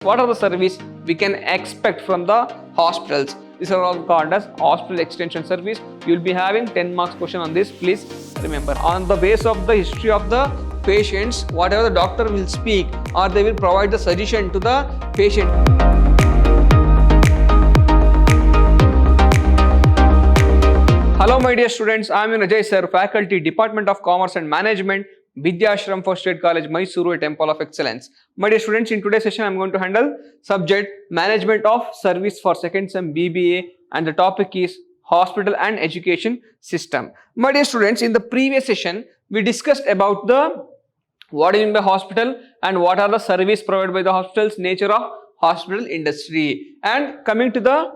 What are the service we can expect from the hospitals? These are all called as hospital extension service. You will be having 10 marks question on this. Please remember, on the base of the history of the patients, whatever the doctor will speak or they will provide the suggestion to the patient. Hello my dear students, I am Ajay sir, faculty, Department of Commerce and Management, Vidyashram First State College, Mysuru, a temple of excellence. My dear students, in today's session I am going to handle subject Management of Service for second sem BBA, and the topic is Hospital and Education System. My dear students, in the previous session we discussed about the what is in the hospital and what are the service provided by the hospitals, nature of hospital industry, and coming to the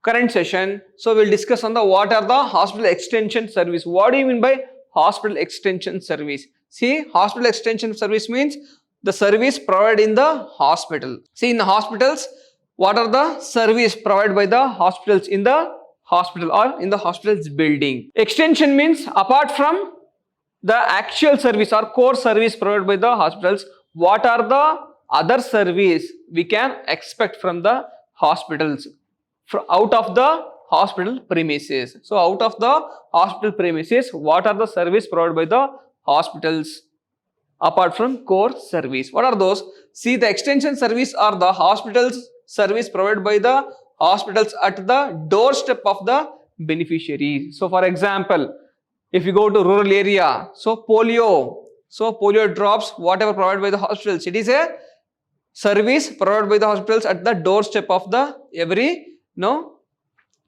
current session, so we'll discuss on the what are the hospital extension service. What do you mean by hospital extension service? See, hospital extension service means the service provided in the hospital. See, in the hospitals, what are the service provided by the hospitals in the hospital or in the hospital's building? Extension means apart from the actual service or core service provided by the hospitals, what are the other service we can expect from the hospitals out of the hospital premises? So out of the hospital premises, what are the service provided by the hospitals apart from core service? What are those? See, the extension service are the hospitals service provided by the hospitals at the doorstep of the beneficiaries. So for example, if you go to rural area, so polio drops, whatever provided by the hospitals, it is a service provided by the hospitals at the doorstep of the every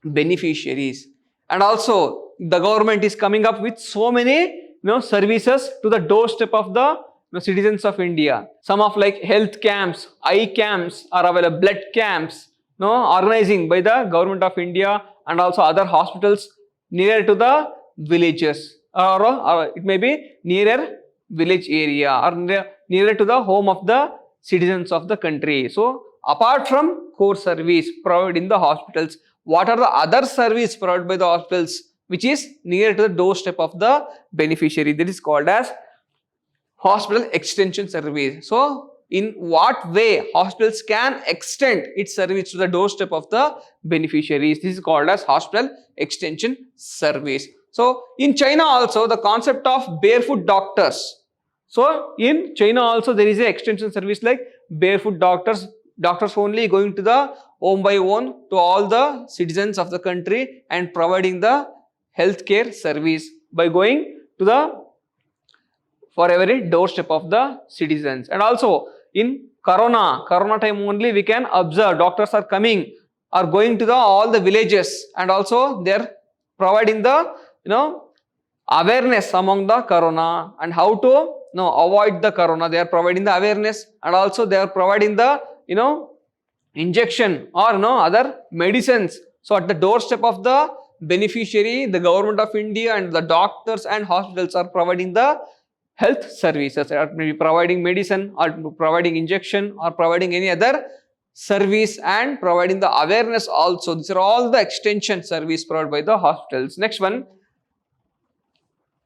beneficiaries. And also the government is coming up with so many services to the doorstep of the citizens of India. Some of like health camps, eye camps are available, blood camps organizing by the government of India, and also other hospitals nearer to the villages, or it may be nearer village area or nearer to the home of the citizens of the country. So apart from core service provided in the hospitals, what are the other service provided by the hospitals which is near to the doorstep of the beneficiary? That is called as hospital extension service. So in what way hospitals can extend its service to the doorstep of the beneficiaries? This is called as hospital extension service. So in China also, the concept of barefoot doctors. So in China also there is a extension service like barefoot doctors only going to the home by home to all the citizens of the country and providing the healthcare service by going to the for every doorstep of the citizens. And also in corona time only we can observe doctors are going to the all the villages, and also they are providing the awareness among the corona and how to avoid the corona. They are providing the awareness, and also they are providing the injection or other medicines. So at the doorstep of the beneficiary, the government of India and the doctors and hospitals are providing the health services, or maybe providing medicine or providing injection or providing any other service and providing the awareness also. These are all the extension service provided by the hospitals. Next one,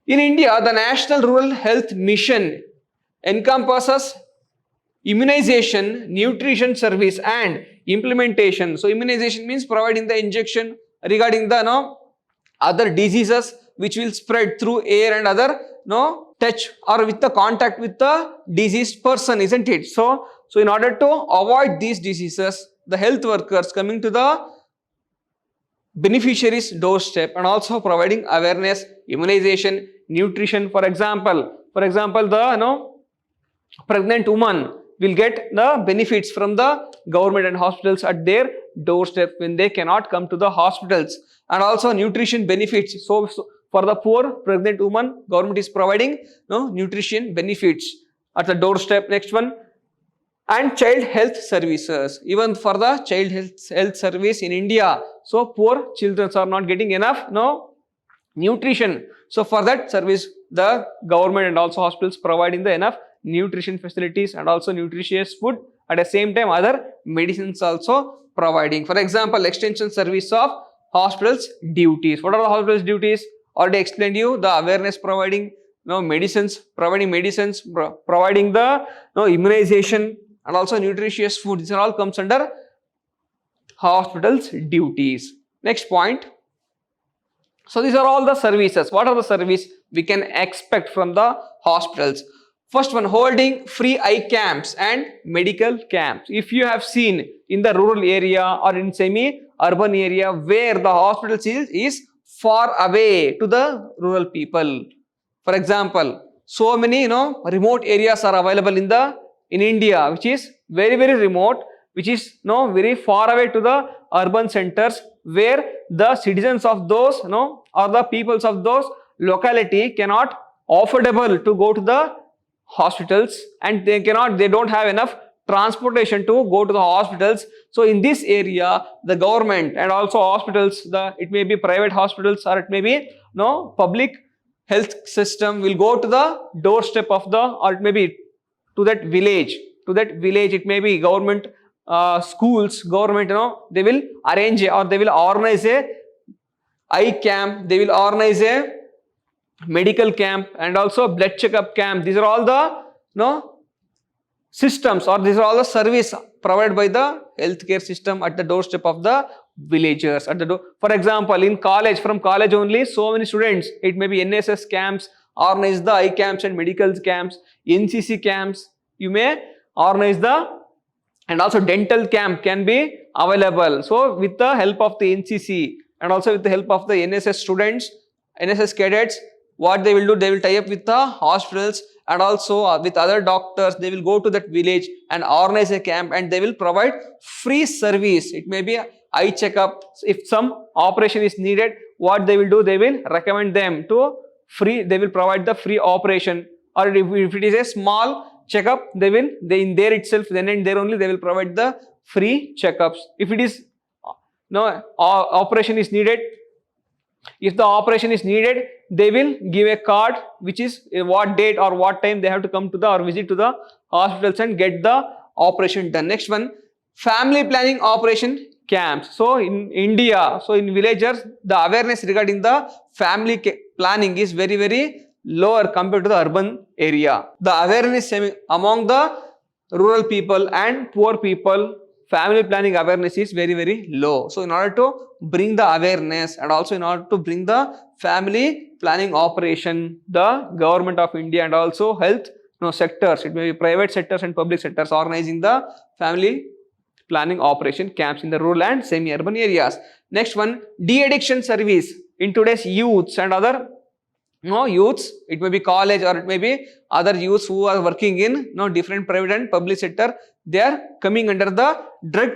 in India, the National Rural Health Mission encompasses immunization, nutrition service and implementation. So immunization means providing the injection regarding the other diseases which will spread through air and other touch or with the contact with the diseased person, isn't it? So in order to avoid these diseases, the health workers coming to the beneficiaries doorstep and also providing awareness, immunization, nutrition. For example, the pregnant woman will get the benefits from the government and hospitals at their doorstep when they cannot come to the hospitals. And also nutrition benefits. So for the poor pregnant woman, government is providing nutrition benefits at the doorstep. Next one, and child health services. Even for the child health service in India, so poor children are not getting enough nutrition. So for that service, the government and also hospitals providing the enough nutrition facilities and also nutritious food. At the same time, other medicines also providing. For example, extension service of hospitals duties. What are the hospitals duties? Already explained you, the awareness providing medicines, providing the immunization, and also nutritious food. These are all comes under hospitals duties. Next point. So these are all the services. What are the services we can expect from the hospitals? First one, holding free eye camps and medical camps. If you have seen in the rural area or in semi-urban area where the hospitals is far away to the rural people. For example, so many remote areas are available in India, which is very remote, which is very far away to the urban centers, where the citizens of those or the peoples of those locality cannot affordable to go to the hospitals, and they don't have enough transportation to go to the hospitals. So in this area, the government and also hospitals, it may be private hospitals or it may be public health system, will go to the doorstep of or it may be to that village. It may be government schools, government, they will arrange or they will organize a eye camp, they will organize a medical camp and also blood checkup camp. These are all the systems, or these are all the service provided by the healthcare system at the doorstep of the villagers. For example, in college, from college only, so many students, it may be NSS camps, organize the eye camps and medical camps, NCC camps, you may organize and also dental camp can be available. So with the help of the NCC and also with the help of the NSS students, NSS cadets, what they will do, they will tie up with the hospitals and also with other doctors. They will go to that village and organize a camp, and they will provide free service. It may be eye checkup. If some operation is needed, what they will do, they will recommend them to they will provide the free operation. Or if it is a small checkup, in there itself, then and there only they will provide the free checkups. If it is operation is needed, if the operation is needed, they will give a card which is what date or what time they have to come to or visit to the hospitals and get the operation done. Next one, family planning operation camps. So in India, in villagers, the awareness regarding the family planning is very lower compared to the urban area. The awareness among the rural people and poor people, family planning awareness is very low. So in order to bring the awareness and also in order to bring the family planning operation, the government of India and also health sectors, it may be private sectors and public sectors, organizing the family planning operation camps in the rural and semi-urban areas. Next one, de-addiction service. In today's youths and other youths, it may be college or it may be other youths who are working in different private and public sector, they are coming under the drug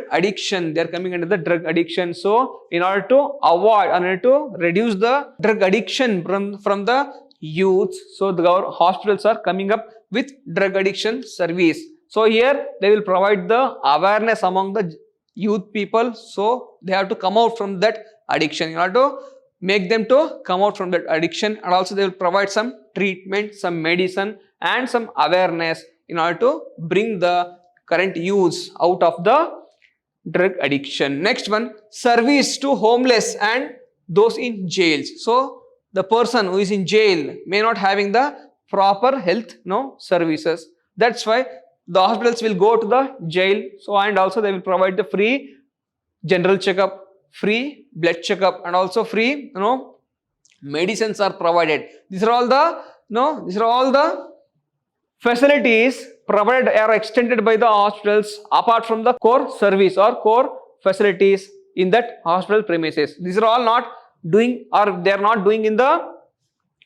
addiction. So in order to avoid, in order to reduce the drug addiction from the youth, so the hospitals are coming up with drug addiction service. So here they will provide the awareness among the youth people, so they have to come out from that addiction. In order to make them to come out from that addiction, and also they will provide some treatment, some medicine and some awareness in order to bring the current youths out of the drug addiction. Next one, service to homeless and those in jails. So the person who is in jail may not having the proper health services. That's why the hospitals will go to the jail. So and also they will provide the free general checkup, free blood checkup and also free medicines are provided. These are all the facilities provided or extended by the hospitals apart from the core service or core facilities in that hospital premises. These are all not doing, or they are not doing in the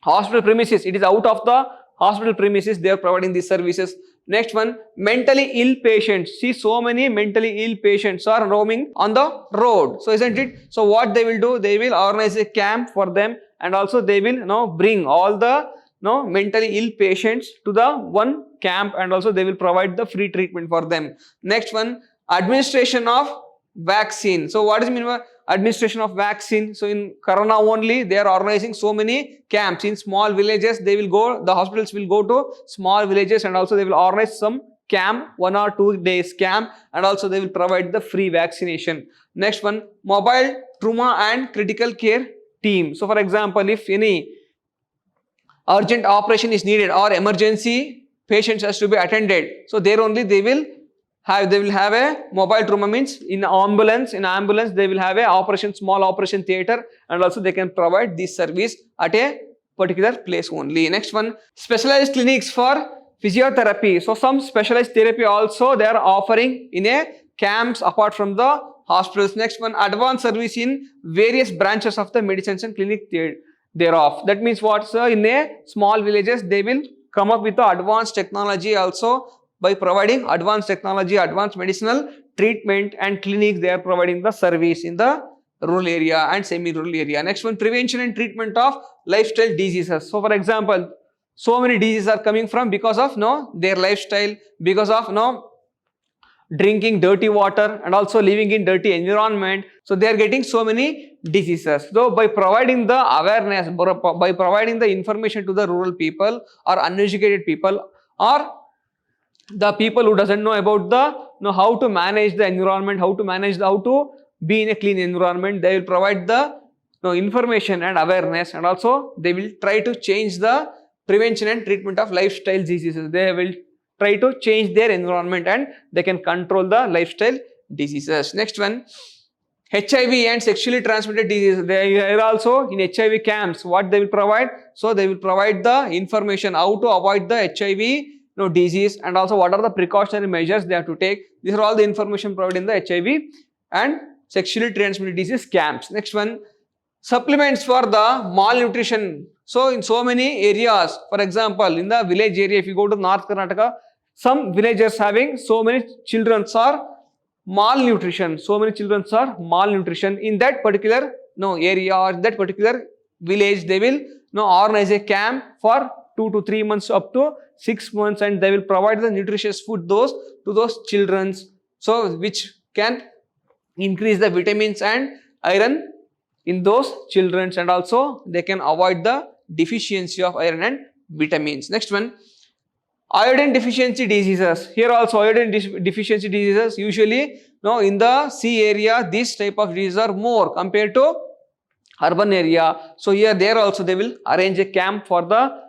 hospital premises. It is out of the hospital premises they are providing these services. Next one, mentally ill patients. See, so many mentally ill patients are roaming on the road. So isn't it? So what they will do, they will organize a camp for them, and also they will bring all the mentally ill patients to the one camp, and also they will provide the free treatment for them. Next one, administration of vaccine. So what is mean by administration of vaccine? So in Corona only, they are organizing so many camps in small villages. They will go, the hospitals will go to small villages, and also they will organize some camp, 1 or 2 days camp, and also they will provide the free vaccination. Next one, mobile trauma and critical care team. So for example, if any urgent operation is needed or emergency patients has to be attended, so there only they will they will have a mobile trauma, means in ambulance they will have a small operation theater, and also they can provide this service at a particular place only. Next one, specialized clinics for physiotherapy. So some specialized therapy also they are offering in a camps apart from the hospitals. Next one, advanced service in various branches of the medicines and clinic thereof. That means what, sir? In a small villages they will come up with the advanced technology also. By providing advanced technology, advanced medicinal treatment and clinics, they are providing the service in the rural area and semi-rural area. Next one, prevention and treatment of lifestyle diseases. So for example, so many diseases are coming from because of their lifestyle, because of drinking dirty water and also living in dirty environment. So they are getting so many diseases. So by providing the awareness, by providing the information to the rural people or uneducated people, or the people who doesn't know about the how to manage the environment, how to be in a clean environment, they will provide the information and awareness, and also they will try to change the prevention and treatment of lifestyle diseases. They will try to change their environment and they can control the lifestyle diseases. Next one, HIV and sexually transmitted diseases. They are also in HIV camps. What they will provide? So they will provide the information how to avoid the HIV disease, and also what are the precautionary measures they have to take. These are all the information provided in the HIV and sexually transmitted disease camps. Next one, supplements for the malnutrition. So in so many areas, for example, in the village area, if you go to North Karnataka, some villages having so many children are malnutrition. So many children are malnutrition. In that particular area or that particular village, they will organize a camp for 2 to 3 months up to 6 months, and they will provide the nutritious food to those children, so which can increase the vitamins and iron in those children, and also they can avoid the deficiency of iron and vitamins. Next one, iodine deficiency diseases. Here also iodine deficiency diseases, usually in the sea area this type of diseases are more compared to urban area. So here there also they will arrange a camp for the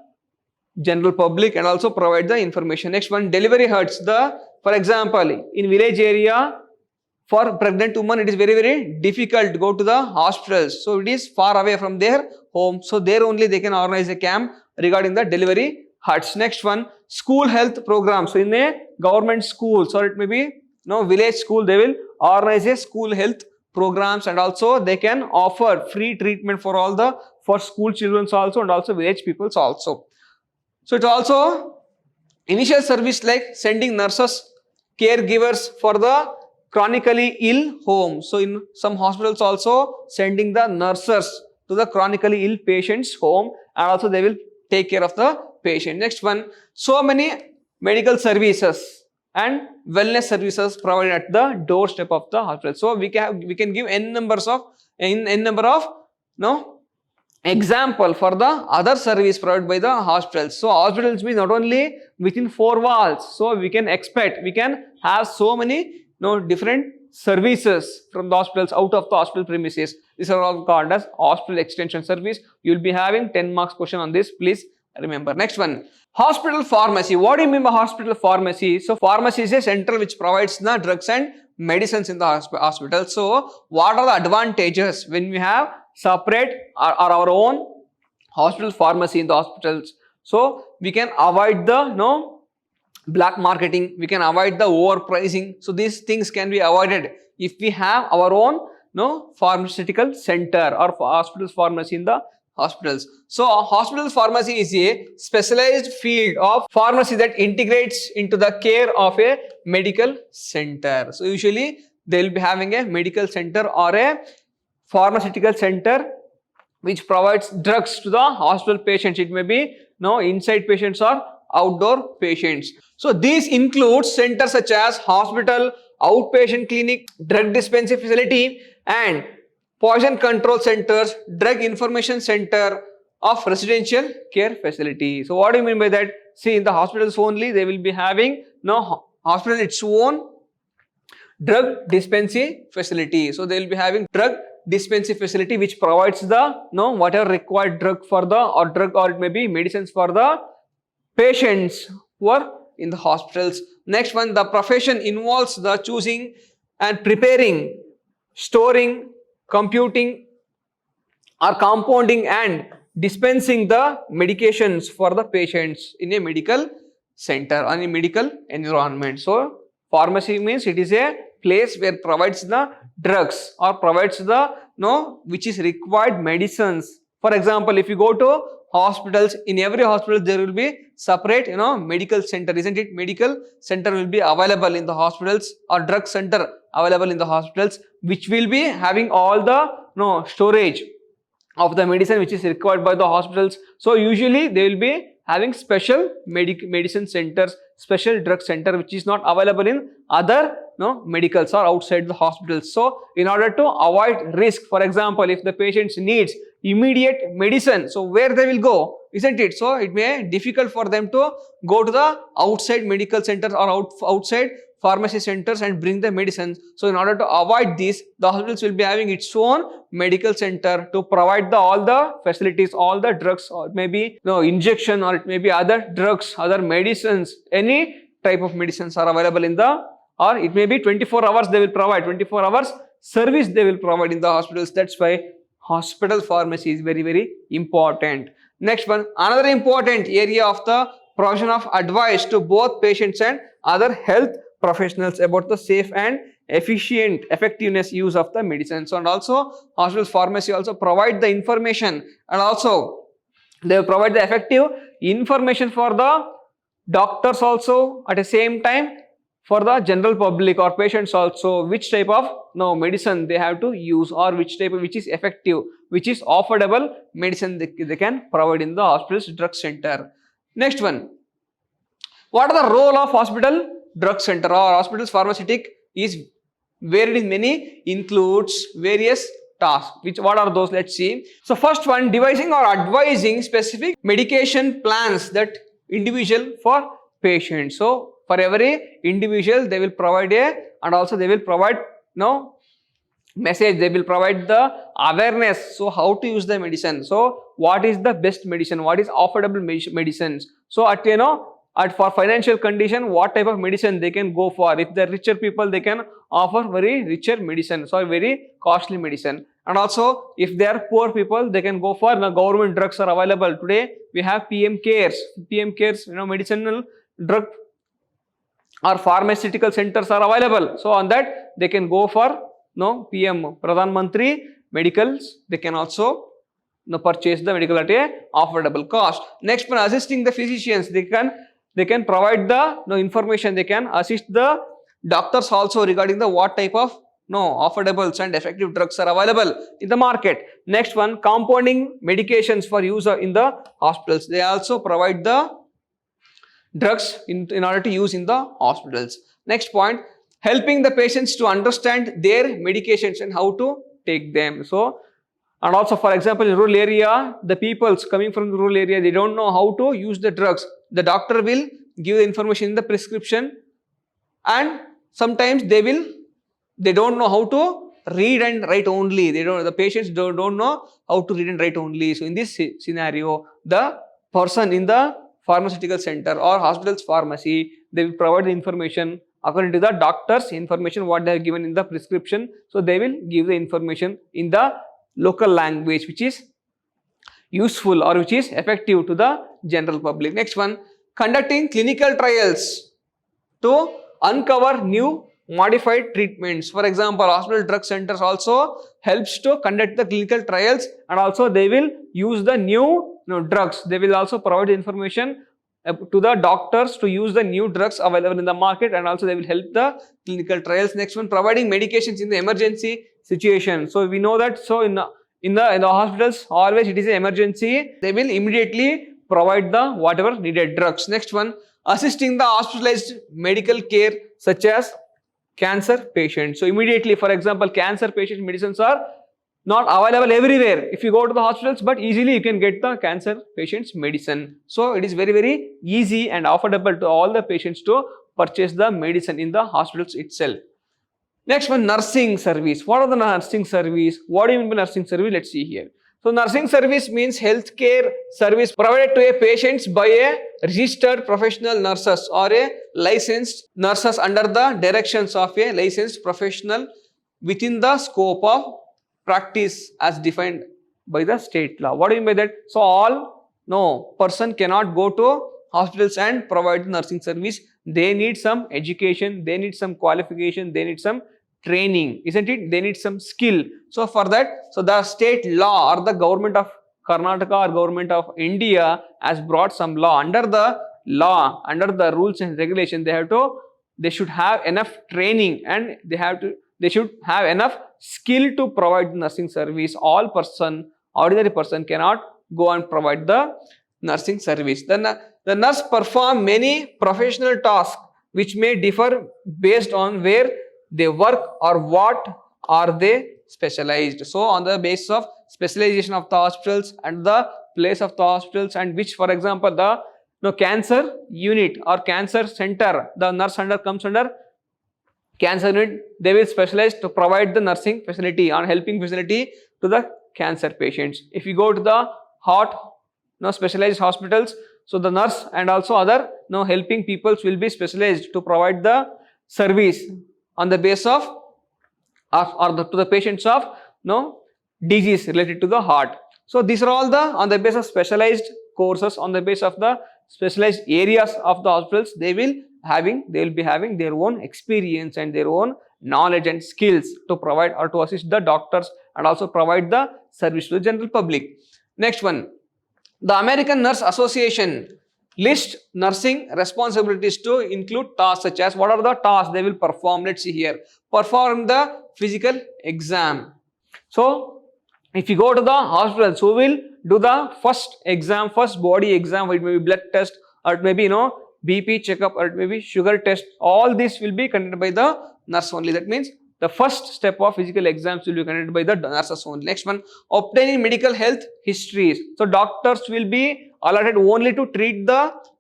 general public and also provide the information. Next one, delivery huts. For example, in village area, for pregnant women it is very difficult to go to the hospitals, so it is far away from their home, so there only they can organize a camp regarding the delivery huts. Next one, school health program. So in a government school, or it may be village school, they will organize a school health programs, and also they can offer free treatment for school children also, and also village peoples also. So it also initial service like sending nurses, caregivers for the chronically ill home. So in some hospitals also sending the nurses to the chronically ill patient's home, and also they will take care of the patient. Next one, so many medical services and wellness services provided at the doorstep of the hospital. So we can give n number of example for the other service provided by the hospitals. So hospitals means not only within 4 walls. So we can have so many different services from the hospitals out of the hospital premises. These are all called as hospital extension service. You will be having 10 marks question on this. Please remember. Next one, hospital pharmacy. What do you mean by hospital pharmacy? So pharmacy is a center which provides the drugs and medicines in the hospital. So what are the advantages when we have separate or our own hospital pharmacy in the hospitals? So we can avoid the black marketing, we can avoid the overpricing. So these things can be avoided if we have our own pharmaceutical center or hospital pharmacy in the hospitals. So hospital pharmacy is a specialized field of pharmacy that integrates into the care of a medical center. So usually they will be having a medical center or a pharmaceutical center which provides drugs to the hospital patients. It may be inside patients or outdoor patients. So these include centers such as hospital, outpatient clinic, drug dispensing facility, and poison control centers, drug information center of residential care facility. So what do you mean by that? See, in the hospitals only they will be having hospital its own drug dispensing facility. So they will be having drug dispensing facility which provides the whatever required drug for the or it may be medicines for the patients who are in the hospitals. Next one, the profession involves the choosing and preparing, storing, computing or compounding and dispensing the medications for the patients in a medical center or in a medical environment. So pharmacy means it is a place where provides the drugs or provides the which is required medicines. For example, if you go to hospitals, in every hospital there will be separate medical center, isn't it? Medical center will be available in the hospitals or drug center available in the hospitals, which will be having all the storage of the medicine which is required by the hospitals. So usually they will be having special medicine centers, special drug center which is not available in other medicals or outside the hospitals. So in order to avoid risk, for example, if the patient needs immediate medicine, so where they will go, isn't it? So it may be difficult for them to go to the outside medical centers or outside pharmacy centers and bring the medicines. So in order to avoid this, the hospitals will be having its own medical center to provide all the facilities, all the drugs, or maybe injection, or it may be other drugs, other medicines, any type of medicines are available in the, or it may be 24 hours they will provide, 24 hours service they will provide in the hospitals. That's why hospital pharmacy is very, very important. Next one, another important area of the provision of advice to both patients and other health professionals about the safe and efficient effectiveness use of the medicines. And also hospital pharmacy also provide the information, and also they will provide the effective information for the doctors also, at the same time for the general public or patients also, which type of medicine they have to use, or which is effective, which is affordable medicine they can provide in the hospital's drug center. Next one, what are the role of hospital drug center or hospital's pharmaceutic is varied in many, includes various tasks. What are those? Let's see. So first one, devising or advising specific medication plans that individual for patients. So for every individual they will provide and also they will provide message, they will provide the awareness. So how to use the medicine, so what is the best medicine, what is affordable medicines. So for financial condition, what type of medicine they can go for. If they're richer people, they can offer very richer medicine, so very costly medicine. And also if they are poor people, they can go for government drugs are available. Today we have PM Cares, medicinal drug or pharmaceutical centers are available. So on that they can go for PM Pradhan Mantri medicals. They can also purchase the medical at a affordable cost. Next one, assisting the physicians, they can provide the information, they can assist the doctors also regarding the what type of affordables and effective drugs are available in the market. Next one, compounding medications for use in the hospitals. They also provide the drugs in order to use in the hospitals. Next point, helping the patients to understand their medications and how to take them. So, and also for example in rural area, the peoples coming from the rural area, they don't know how to use the drugs. The doctor will give the information in the prescription, and sometimes they don't know how to read and write only. The patients don't know how to read and write only. So in this scenario, the person in the pharmaceutical center or hospital's pharmacy, they will provide the information according to the doctor's information what they have given in the prescription. So they will give the information in the local language which is useful or which is effective to the general public. Next one, conducting clinical trials to uncover new modified treatments. For example, hospital drug centers also helps to conduct the clinical trials, and also they will use the new drugs. They will also provide information to the doctors to use the new drugs available in the market, and also they will help the clinical trials. Next one, providing medications in the emergency situation. So we know that in the hospitals always it is an emergency. They will immediately provide the whatever needed drugs. Next one, assisting the hospitalized medical care such as cancer patients. So immediately, for example, cancer patient medicines are not available everywhere if you go to the hospitals, but easily you can get the cancer patient's medicine. So it is very, very easy and affordable to all the patients to purchase the medicine in the hospitals itself. Next one, nursing service. What are the nursing service? What do you mean by nursing service? Let's see here. So nursing service means healthcare service provided to a patients by a registered professional nurses or a licensed nurses under the directions of a licensed professional within the scope of practice as defined by the state law. What do you mean by that? So all no person cannot go to hospitals and provide nursing service. They need some education, they need some qualification, they need some training, isn't it? They need some skill. So for that, so the state law or the government of Karnataka or government of India has brought some law. Under the law, under the rules and regulation, they should have enough training and they should have enough skill to provide nursing service. All person, ordinary person cannot go and provide the nursing service. Then the nurse perform many professional tasks which may differ based on where they work or what are they specialized. So on the basis of specialization of the hospitals and the place of the hospitals, and which, for example, the cancer unit or cancer center, the nurse under comes under cancer unit, they will specialize to provide the nursing facility or helping facility to the cancer patients. If you go to the specialized hospitals, so the nurse and also other helping peoples will be specialized to provide the service on the basis of to the patients of disease related to the heart. So these are all on the basis of specialized courses, on the basis of the specialized areas of the hospitals. They will be having their own experience and their own knowledge and skills to provide or to assist the doctors and also provide the service to the general public. Next one, the American Nurse Association list nursing responsibilities to include tasks such as, what are the tasks they will perform? Let's see here. Perform the physical exam. So if you go to the hospitals, who will do the first exam, first body exam? It may be blood test, or it may be BP checkup, or it may be sugar test. All this will be conducted by the nurse only. That means the first step of physical exams will be conducted by the nurses only. Next one, obtaining medical health histories. So doctors will be allotted only to treat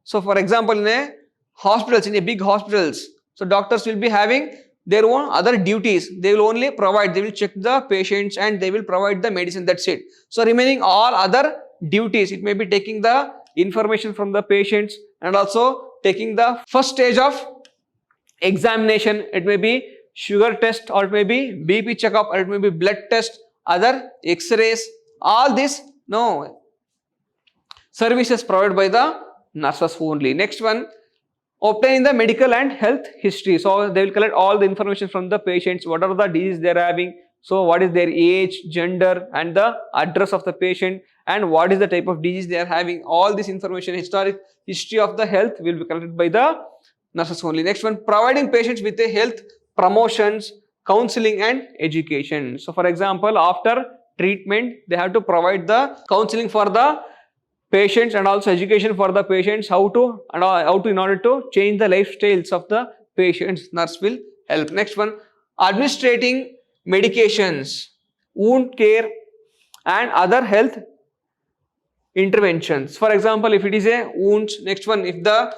so for example, in a hospitals, in a big hospitals, so doctors will be having their own other duties. They will only provide, they will check the patients and they will provide the medicine, that's it. So remaining all other duties, it may be taking the information from the patients and also taking the first stage of examination. It may be sugar test, or it may be BP checkup, or it may be blood test, other x-rays, all this services provided by the nurses only. Next one, obtaining the medical and health history. So they will collect all the information from the patients, what are the diseases they are having, so what is their age, gender, and the address of the patient, and what is the type of disease they are having. All this information, historic history of the health, will be collected by the nurses only. Next one, providing patients with a health promotions, counseling and education. So for example, after treatment, they have to provide the counseling for the patients and also education for the patients, how to in order to change the lifestyles of the patients. Nurse will help. Next one, administrating medications, wound care and other health interventions. For example, if it is a wound, next one, if the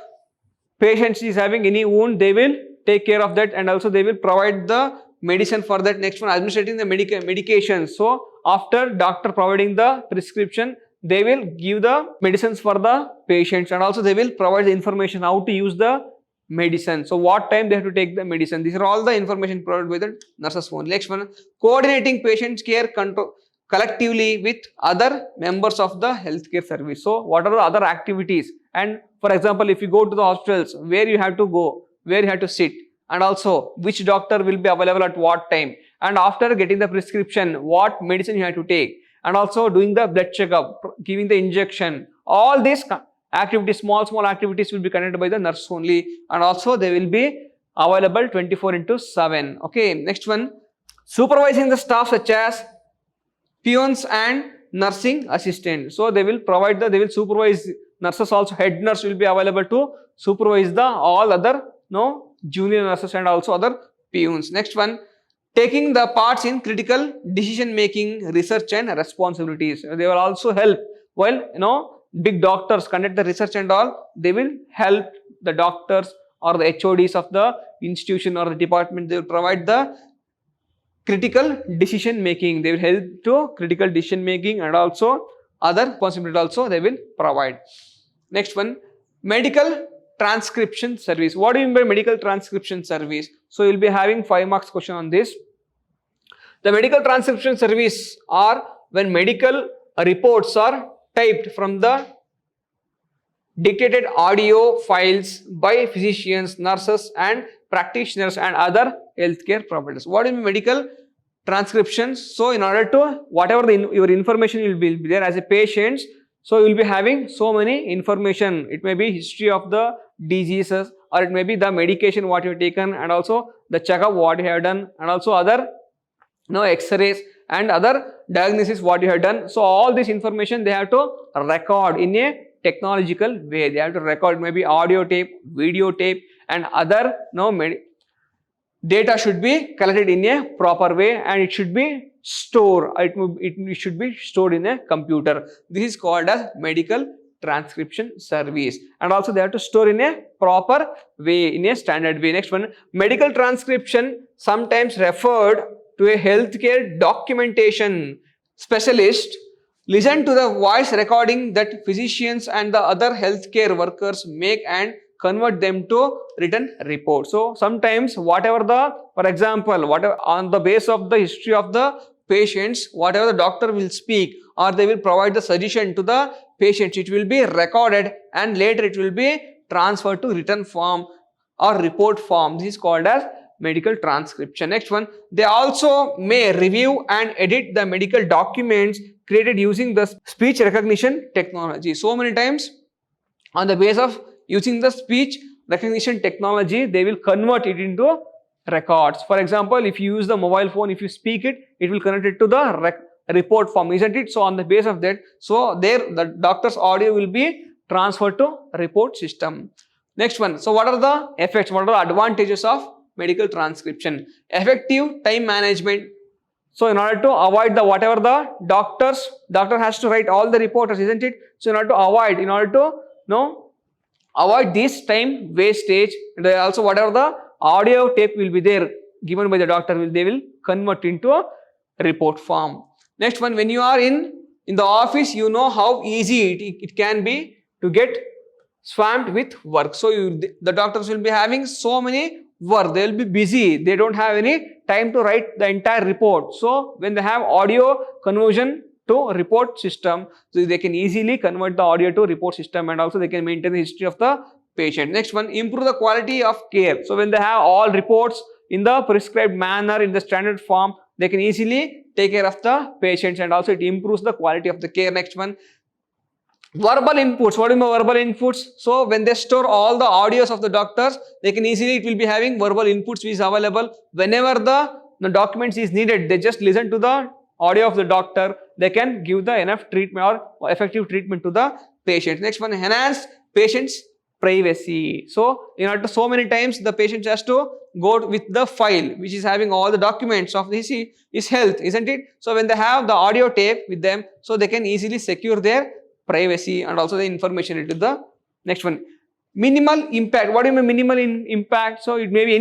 patient is having any wound, they will take care of that and also they will provide the medicine for that. Next one, administrating the medications. So after doctor providing the prescription, they will give the medicines for the patients and also they will provide the information how to use the medicine. So what time they have to take the medicine. These are all the information provided by the nurses only. Next one, coordinating patients care control collectively with other members of the healthcare service. So what are the other activities? And for example, if you go to the hospitals, where you have to go, where you have to sit, and also which doctor will be available at what time, and after getting the prescription, what medicine you have to take, and also doing the blood checkup, giving the injection. All these activities, small activities, will be conducted by the nurse only, and also they will be available 24/7. Okay, next one, supervising the staff such as peons and nursing assistants. So they will supervise nurses also. Head nurse will be available to supervise the all other junior nurses and also other peons. Next one, taking the parts in critical decision making, research and responsibilities. They will also help while big doctors conduct the research and all. They will help the doctors or the HODs of the institution or the department. They will provide the critical decision making. They will help to critical decision making, and also other responsibilities also they will provide. Next one, medical transcription service. What do you mean by medical transcription service? So you will be having 5 marks question on this. The medical transcription service are when medical reports are typed from the dictated audio files by physicians, nurses and practitioners and other healthcare providers. What do you mean medical transcriptions? So in order to whatever your information will be there as a patient, so you will be having so many information. It may be history of the diseases, or it may be the medication what you have taken, and also the checkup what you have done, and also other x-rays and other diagnosis what you have done. So all this information they have to record in a technological way. They have to record maybe audio tape, video tape and other data should be collected in a proper way, and it should be stored. It should be stored in a computer. This is called as medical transcription service, and also they have to store in a proper way, in a standard way. Next one, medical transcription, sometimes referred to a healthcare documentation specialist, listen to the voice recording that physicians and the other healthcare workers make and convert them to written report. So sometimes whatever for example, whatever on the base of the history of the patients, whatever the doctor will speak or they will provide the suggestion to the patients, it will be recorded and later it will be transferred to written form or report form. This is called as medical transcription. Next one, they also may review and edit the medical documents created using the speech recognition technology. So many times on the basis of using the speech recognition technology, they will convert it into records. For example, if you use the mobile phone, if you speak it, it will connect it to the report form, isn't it? So on the basis of that, so there the doctor's audio will be transferred to report system. Next one, so what are the effects, what are the advantages of medical transcription? Effective time management. So in order to avoid the whatever the doctor has to write all the reporters, isn't it? So in order to avoid this time wastage, and also whatever the audio tape will be there given by the doctor, they will convert into a report form. Next one, when you are in the office, you know how easy it can be to get swamped with work. So the doctors will be having so many work, they will be busy, they don't have any time to write the entire report. So when they have audio conversion to report system, so they can easily convert the audio to report system, and also they can maintain the history of the patient. Next one, improve the quality of care. So when they have all reports in the prescribed manner in the standard form, they can easily take care of the patients, and also it improves the quality of the care. Next one, verbal inputs. What do you mean verbal inputs? So when they store all the audios of the doctors, they can easily, it will be having verbal inputs which is available whenever the documents is needed. They just listen to the audio of the doctor, they can give the enough treatment or effective treatment to the patient. Next one, enhance patient's privacy. So in order to, so many times the patient has to go with the file which is having all the documents of his health, isn't it? So when they have the audio tape with them, so they can easily secure their privacy and also the information into the next one. Minimal impact. What do you mean minimal impact? So it may be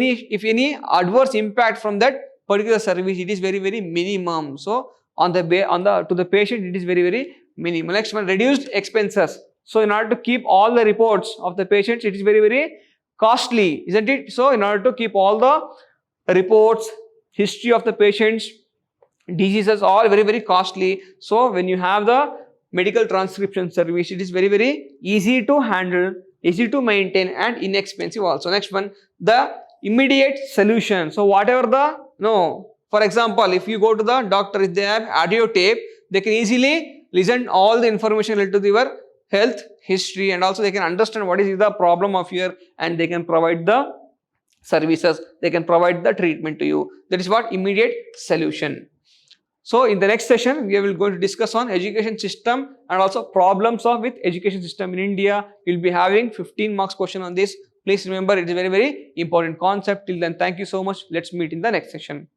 any adverse impact from that particular service, it is very minimum. So to the patient it is very minimal. Next one, reduced expenses. So in order to keep all the reports of the patients, it is very costly, isn't it? So in order to keep all the reports, history of the patients, diseases, all very costly. So when you have the medical transcription service, it is very easy to handle, easy to maintain and inexpensive also. Next one, the immediate solution. So whatever for example, if you go to the doctor, if they have audio tape, they can easily listen all the information related to your health history, and also they can understand what is the problem of your, and they can provide the services, they can provide the treatment to you. That is what immediate solution. So in the next session, we will going to discuss on education system and also problems with education system in India. We will be having 15 marks question on this. Please remember, it is very important concept. Till then, thank you so much. Let's meet in the next session.